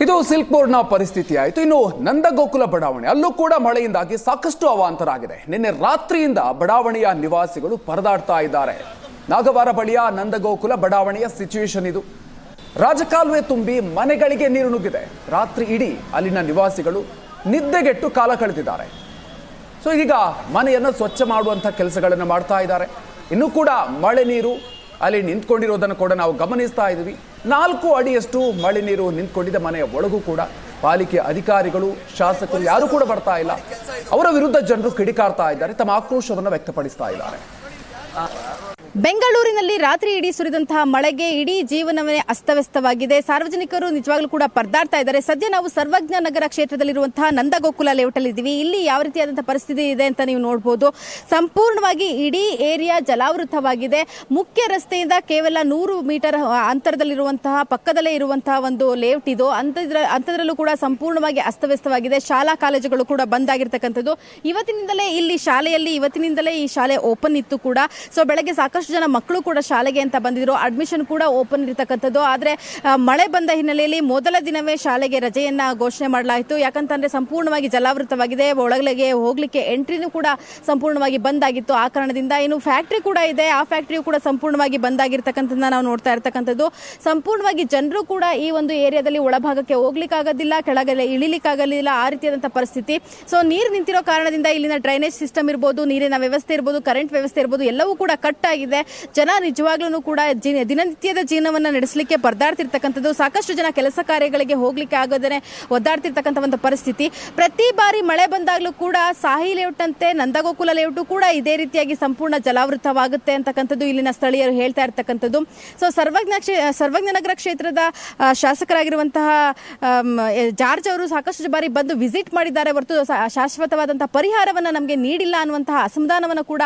ಇದು ಸಿಲ್ಕ್ ಬೋರ್ಡ್ನ ಪರಿಸ್ಥಿತಿ ಆಯಿತು. ಇನ್ನು ನಂದಗೋಕುಲ ಬಡಾವಣೆ, ಅಲ್ಲೂ ಕೂಡ ಮಳೆಯಿಂದಾಗಿ ಸಾಕಷ್ಟು ಅವಾಂತರ ಆಗಿದೆ. ನಿನ್ನೆ ರಾತ್ರಿಯಿಂದ ಬಡಾವಣೆಯ ನಿವಾಸಿಗಳು ಪರದಾಡ್ತಾ ಇದ್ದಾರೆ. ನಾಗವಾರ ಬಳಿಯ ನಂದಗೋಕುಲ ಬಡಾವಣೆಯ ಸಿಚುವೇಶನ್ ಇದು. ರಾಜಕಾಲುವೆ ತುಂಬಿ ಮನೆಗಳಿಗೆ ನೀರು ನುಗ್ಗಿದೆ. ರಾತ್ರಿ ಇಡೀ ಅಲ್ಲಿನ ನಿವಾಸಿಗಳು ನಿದ್ದೆಗೆಟ್ಟು ಕಾಲ ಕಳೆದಿದ್ದಾರೆ. ಸೊ ಈಗ ಮನೆಯನ್ನು ಸ್ವಚ್ಛ ಮಾಡುವಂಥ ಕೆಲಸಗಳನ್ನು ಮಾಡ್ತಾ ಇದ್ದಾರೆ. ಇನ್ನೂ ಕೂಡ ಮಳೆ ನೀರು ಅಲ್ಲಿ ನಿಂತ್ಕೊಂಡಿರೋದನ್ನು ಕೂಡ ನಾವು ಗಮನಿಸ್ತಾ ಇದ್ದೀವಿ. 4 ಅಡಿಯಷ್ಟು ಮಳೆ ನೀರು ನಿಂತ್ಕೊಂಡಿದ್ದ ಮನೆಯ ಒಳಗೂ ಕೂಡ ಪಾಲಿಕೆ ಅಧಿಕಾರಿಗಳು, ಶಾಸಕರು ಯಾರು ಕೂಡ ಬರ್ತಾ ಇಲ್ಲ. ಅವರ ವಿರುದ್ಧ ಜನರು ಕಿಡಿಕಾರ್ತಾ ಇದ್ದಾರೆ, ತಮ್ಮ ಆಕ್ರೋಶವನ್ನು ವ್ಯಕ್ತಪಡಿಸ್ತಾ ಇದ್ದಾರೆ. ಬೆಂಗಳೂರಿನಲ್ಲಿ ರಾತ್ರಿ ಇಡೀ ಸುರಿದಂತಹ ಮಳೆಗೆ ಇಡೀ ಜೀವನವೇ ಅಸ್ತವ್ಯಸ್ತವಾಗಿದೆ. ಸಾರ್ವಜನಿಕರು ನಿಜವಾಗ್ಲೂ ಕೂಡ ಪರದಾಡ್ತಾ ಇದ್ದಾರೆ. ಸದ್ಯ ನಾವು ಸರ್ವಜ್ಞ ನಗರ ಕ್ಷೇತ್ರದಲ್ಲಿರುವಂತಹ ನಂದಗೋಕುಲ ಲೇಔಟಲ್ಲಿ ಇದ್ದೀವಿ. ಇಲ್ಲಿ ಯಾವ ರೀತಿಯಾದಂತಹ ಪರಿಸ್ಥಿತಿ ಇದೆ ಅಂತ ನೀವು ನೋಡಬಹುದು. ಸಂಪೂರ್ಣವಾಗಿ ಇಡೀ ಏರಿಯಾ ಜಲಾವೃತವಾಗಿದೆ. ಮುಖ್ಯ ರಸ್ತೆಯಿಂದ ಕೇವಲ 100 ಮೀಟರ್ ಅಂತರದಲ್ಲಿರುವಂತಹ ಪಕ್ಕದಲ್ಲೇ ಇರುವಂತಹ ಒಂದು ಲೇಔಟ್ ಇದು. ಅಂಥದ್ರಲ್ಲೂ ಕೂಡ ಸಂಪೂರ್ಣವಾಗಿ ಅಸ್ತವ್ಯಸ್ತವಾಗಿದೆ. ಶಾಲಾ ಕಾಲೇಜುಗಳು ಕೂಡ ಬಂದ್ ಆಗಿರ್ತಕ್ಕಂಥದ್ದು. ಇವತ್ತಿನಿಂದಲೇ ಈ ಶಾಲೆ ಓಪನ್ ಇತ್ತು ಕೂಡ. ಸೊ ಬೆಳಗ್ಗೆ ಸಾಕಷ್ಟು ಜನ ಮಕ್ಕಳು ಕೂಡ ಶಾಲೆಗೆ ಅಂತ ಬಂದಿದ್ರು. ಅಡ್ಮಿಷನ್ ಕೂಡ ಓಪನ್ ಇರತಕ್ಕಂಥದ್ದು. ಆದರೆ ಮಳೆ ಬಂದ ಹಿನ್ನೆಲೆಯಲ್ಲಿ ಮೊದಲ ದಿನವೇ ಶಾಲೆಗೆ ರಜೆಯನ್ನ ಘೋಷಣೆ ಮಾಡಲಾಯಿತು. ಯಾಕಂತಂದ್ರೆ ಸಂಪೂರ್ಣವಾಗಿ ಜಲಾವೃತವಾಗಿದೆ. ಒಳಗೆ ಹೋಗ್ಲಿಕ್ಕೆ ಎಂಟ್ರಿನೂ ಕೂಡ ಸಂಪೂರ್ಣವಾಗಿ ಬಂದಾಗಿತ್ತು. ಆ ಕಾರಣದಿಂದ ಇನ್ನು ಫ್ಯಾಕ್ಟ್ರಿ ಕೂಡ ಇದೆ, ಆ ಫ್ಯಾಕ್ಟ್ರಿಯು ಕೂಡ ಸಂಪೂರ್ಣವಾಗಿ ಬಂದಾಗಿರ್ತಕ್ಕಂಥದ್ದನ್ನ ನಾವು ನೋಡ್ತಾ ಇರ್ತಕ್ಕಂಥದ್ದು. ಸಂಪೂರ್ಣವಾಗಿ ಜನರು ಕೂಡ ಈ ಒಂದು ಏರಿಯಾದಲ್ಲಿ ಒಳಭಾಗಕ್ಕೆ ಹೋಗ್ಲಿಕ್ಕಾಗೋದಿಲ್ಲ, ಕೆಳಗಡೆ ಇಳಿಲಿಕ್ಕಾಗಲಿಲ್ಲ, ಆ ರೀತಿಯಾದಂತಹ ಪರಿಸ್ಥಿತಿ. ಸೊ ನೀರು ನಿಂತಿರೋ ಕಾರಣದಿಂದ ಇಲ್ಲಿನ ಡ್ರೈನೇಜ್ ಸಿಸ್ಟಮ್ ಇರ್ಬೋದು, ನೀರಿನ ವ್ಯವಸ್ಥೆ ಇರ್ಬೋದು, ಕರೆಂಟ್ ವ್ಯವಸ್ಥೆ ಇರ್ಬೋದು, ಎಲ್ಲವೂ ಕೂಡ ಕಟ್ ಆಗಿದೆ. ಜನ ನಿಜವಾಗ್ಲೂ ಕೂಡ ದಿನನಿತ್ಯದ ಜೀವನವನ್ನ ನಡೆಸಲಿಕ್ಕೆ ಪರದಾಡ್ತಿರ್ತಕ್ಕಂಥದ್ದು. ಸಾಕಷ್ಟು ಜನ ಕೆಲಸ ಕಾರ್ಯಗಳಿಗೆ ಹೋಗ್ಲಿಕ್ಕೆ ಆಗದೇ ಒದ್ದಾಡ್ತಿರ್ತಕ್ಕಂಥ ಒಂದು ಪರಿಸ್ಥಿತಿ. ಪ್ರತಿ ಬಾರಿ ಮಳೆ ಬಂದಾಗ್ಲೂ ಕೂಡ ಸಾಹಿ ಲೇಔಟ್ ಅಂತೆ ನಂದಗೋಕುಲ ಲೇಔಟ್ ಕೂಡ ಇದೇ ರೀತಿಯಾಗಿ ಸಂಪೂರ್ಣ ಜಲಾವೃತವಾಗುತ್ತೆ ಅಂತಕ್ಕಂಥದ್ದು ಇಲ್ಲಿನ ಸ್ಥಳೀಯರು ಹೇಳ್ತಾ ಇರ್ತಕ್ಕಂಥದ್ದು. ಸೊ ಸರ್ವಜ್ಞ ನಗರ ಕ್ಷೇತ್ರದ ಶಾಸಕರಾಗಿರುವಂತಹ ಜಾರ್ಜ್ ಅವರು ಸಾಕಷ್ಟು ಬಾರಿ ಬಂದು ವಿಸಿಟ್ ಮಾಡಿದ್ದಾರೆ, ಹೊರತು ಶಾಶ್ವತವಾದಂತಹ ಪರಿಹಾರವನ್ನ ನಮಗೆ ನೀಡಿಲ್ಲ ಅನ್ನುವಂತಹ ಅಸಮಾಧಾನವನ್ನು ಕೂಡ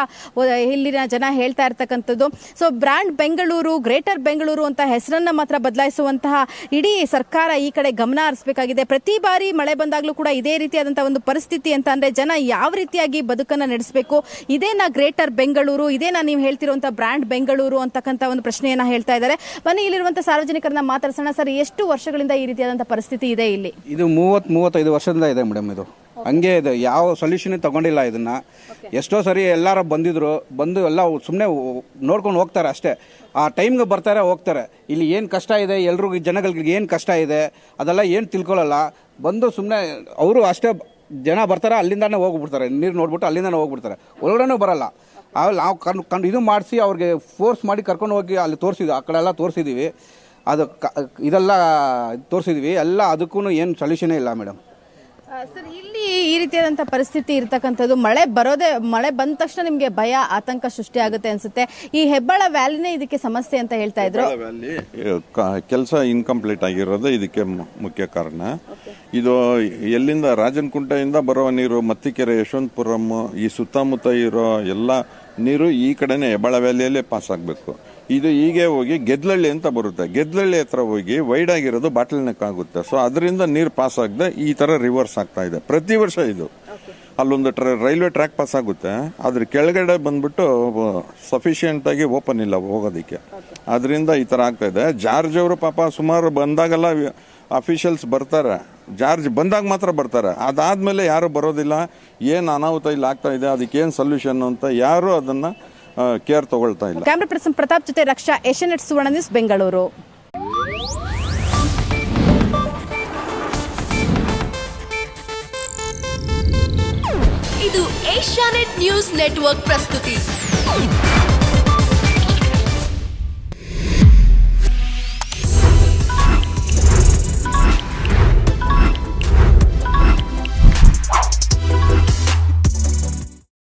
ಇಲ್ಲಿನ ಜನ ಹೇಳ್ತಾ ಇರ್ತಕ್ಕಂಥದ್ದು. So brand Bengaluru, greater Bengaluru ಅಂತ ಹೆಸರನ್ನ ಮಾತ್ರ ಬದಲಾಯಿಸುವಂತಹ ಇಡೀ ಸರ್ಕಾರ ಈ ಕಡೆ ಗಮನ ಹರಿಸಬೇಕಾಗಿದೆ. ಪ್ರತಿ ಬಾರಿ ಮಳೆ ಬಂದಾಗ್ಲೂ ಕೂಡ ಇದೇ ರೀತಿಯಾದಂತಹ ಒಂದು ಪರಿಸ್ಥಿತಿ ಅಂತ ಅಂದ್ರೆ ಜನ ಯಾವ ರೀತಿಯಾಗಿ ಬದುಕನ್ನ ನಡೆಸಬೇಕು, ಇದೇನಾ ಗ್ರೇಟರ್ ಬೆಂಗಳೂರು, ಇದೇನಾ ನೀವು ಹೇಳ್ತಿರುವಂತಹ ಬ್ರ್ಯಾಂಡ್ ಬೆಂಗಳೂರು ಅಂತಕ್ಕಂಥ ಒಂದು ಪ್ರಶ್ನೆಯನ್ನ ಹೇಳ್ತಾ ಇದ್ದಾರೆ. ಬನ್ನಿ ಇಲ್ಲಿರುವಂತಹ ಸಾರ್ವಜನಿಕರನ್ನ ಮಾತಾಡ್ಸೋಣ. ಸರ್, ಎಷ್ಟು ವರ್ಷಗಳಿಂದ ಈ ರೀತಿಯಾದಂತಹ ಪರಿಸ್ಥಿತಿ ಇದೆ ಇಲ್ಲಿ? ಇದು 30-35 ವರ್ಷದಿಂದ ಇದೆ ಮೇಡಮ್. ಇದು ಹಂಗೆ ಇದೆ, ಯಾವ ಸೊಲ್ಯೂಷನ್ ತಗೊಂಡಿಲ್ಲ ಇದನ್ನ. ಎಷ್ಟೋ ಸರಿ ಎಲ್ಲಾರ ಬಂದು ಎಲ್ಲ ಸುಮ್ಮನೆ ನೋಡ್ಕೊಂಡು ಹೋಗ್ತಾರೆ ಅಷ್ಟೇ. ಆ ಟೈಮ್ಗೆ ಬರ್ತಾರೆ, ಹೋಗ್ತಾರೆ. ಇಲ್ಲಿ ಏನು ಕಷ್ಟ ಇದೆ, ಎಲ್ರಿಗೂ ಜನಗಳಿಗೆ ಏನು ಕಷ್ಟ ಇದೆ ಅದೆಲ್ಲ ಏನು ತಿಳ್ಕೊಳ್ಳಲ್ಲ. ಬಂದು ಸುಮ್ಮನೆ ಅವರು ಅಷ್ಟೇ ಜನ ಬರ್ತಾರೆ, ಅಲ್ಲಿಂದಾನೇ ಹೋಗ್ಬಿಡ್ತಾರೆ. ನೀರು ನೋಡ್ಬಿಟ್ಟು ಅಲ್ಲಿಂದಾನೇ ಹೋಗ್ಬಿಡ್ತಾರೆ, ಒಳಗಡೆನೂ ಬರಲ್ಲ. ನಾವು ಇದು ಮಾಡಿಸಿ ಅವ್ರಿಗೆ ಫೋರ್ಸ್ ಮಾಡಿ ಕರ್ಕೊಂಡು ಹೋಗಿ ಅಲ್ಲಿ ತೋರಿಸಿದ್ವಿ, ಆ ಕಡೆ ಎಲ್ಲ ತೋರಿಸಿದ್ದೀವಿ. ಅದು ಇದೆಲ್ಲ ತೋರಿಸಿದ್ವಿ ಎಲ್ಲ, ಅದಕ್ಕೂ ಏನು ಸೊಲ್ಯೂಷನೇ ಇಲ್ಲ ಮೇಡಮ್. ಸರ್, ಇಲ್ಲಿ ಈ ರೀತಿಯಾದಂತಹ ಪರಿಸ್ಥಿತಿ ಇರ್ತಕ್ಕಂಥದ್ದು, ಮಳೆ ಬಂದ ತಕ್ಷಣ ನಿಮಗೆ ಭಯ, ಆತಂಕ ಸೃಷ್ಟಿ ಆಗುತ್ತೆ ಅನ್ಸುತ್ತೆ. ಈ ಹೆಬ್ಬಾಳ ವ್ಯಾಲಿನೇ ಇದಕ್ಕೆ ಸಮಸ್ಯೆ ಅಂತ ಹೇಳ್ತಾ ಇದ್ರು. ವ್ಯಾಲಿ ಕೆಲಸ ಇನ್ಕಂಪ್ಲೀಟ್ ಆಗಿರೋದು ಇದಕ್ಕೆ ಮುಖ್ಯ ಕಾರಣ. ಇದು ಎಲ್ಲಿಂದ ರಾಜನಕುಂಟೆಯಿಂದ ಬರುವ ನೀರು, ಮತ್ತಿಕೆರೆ, ಯಶವಂತಪುರಂ, ಈ ಸುತ್ತಮುತ್ತ ಇರೋ ಎಲ್ಲ ನೀರು ಈ ಕಡೆನೆ ಹೆಬ್ಬಾಳ ವ್ಯಾಲಿಯಲ್ಲೇ ಪಾಸ್ ಆಗಬೇಕು. ಇದು ಹೀಗೆ ಹೋಗಿ ಗೆದ್ಲಳ್ಳಿ ಅಂತ ಬರುತ್ತೆ. ಗೆದ್ಲಳ್ಳಿ ಹತ್ರ ಹೋಗಿ ವೈಡ್ ಆಗಿರೋದು ಬಾಟಲ್ ನೆಕ್ ಆಗುತ್ತೆ. ಸೊ ಅದರಿಂದ ನೀರು ಪಾಸ್ ಆಗದೆ ಈ ತರ ರಿವರ್ಸ್ ಆಗ್ತಾ ಇದೆ ಪ್ರತಿ ವರ್ಷ. ಇದು ಅಲ್ಲೊಂದು ರೈಲ್ವೆ ಟ್ರ್ಯಾಕ್ ಪಾಸ್ ಆಗುತ್ತೆ, ಅದ್ರ ಕೆಳಗಡೆ ಬಂದ್ಬಿಟ್ಟು ಸಫಿಶಿಯೆಂಟ್ ಆಗಿ ಓಪನ್ ಇಲ್ಲ ಹೋಗೋದಿಕ್ಕೆ. ಅದರಿಂದ ಈ ತರ ಆಗ್ತಾ ಇದೆ. ಜಾರ್ಜ್ ಅವರು ಪಾಪ ಸುಮಾರು ಬಂದಾಗೆಲ್ಲ ಅಫಿಷಿಯಲ್ಸ್ ಬರ್ತಾರೆ, ಜಾರ್ಜ್ ಬಂದಾಗ ಮಾತ್ರ ಬರ್ತಾರೆ. ಅದಾದ್ಮೇಲೆ ಯಾರು ಬರೋದಿಲ್ಲ. ಏನ್ ಅನಾಹುತ ಇಲ್ಲಿ ಆಗ್ತಾ ಇದೆ, ಅದಕ್ಕೆ ಏನ್ ಸೊಲ್ಯೂಷನ್ ಅಂತ ಯಾರು ಅದನ್ನ ಕೇರ್ ತಗೊಳ್ತಾ ಇಲ್ಲ. ಕ್ಯಾಮರಾ ಪರ್ಸನ್ ಪ್ರತಾಪ್ ಜೊತೆ ರಕ್ಷಾ, ಏಷ್ಯಾನೆಟ್ ಸುವರ್ಣ ನ್ಯೂಸ್, ಬೆಂಗಳೂರು. ಇದು ಏಷ್ಯಾನೆಟ್ ನ್ಯೂಸ್ ನೆಟ್ವರ್ಕ್ ಪ್ರಸ್ತುತಿ.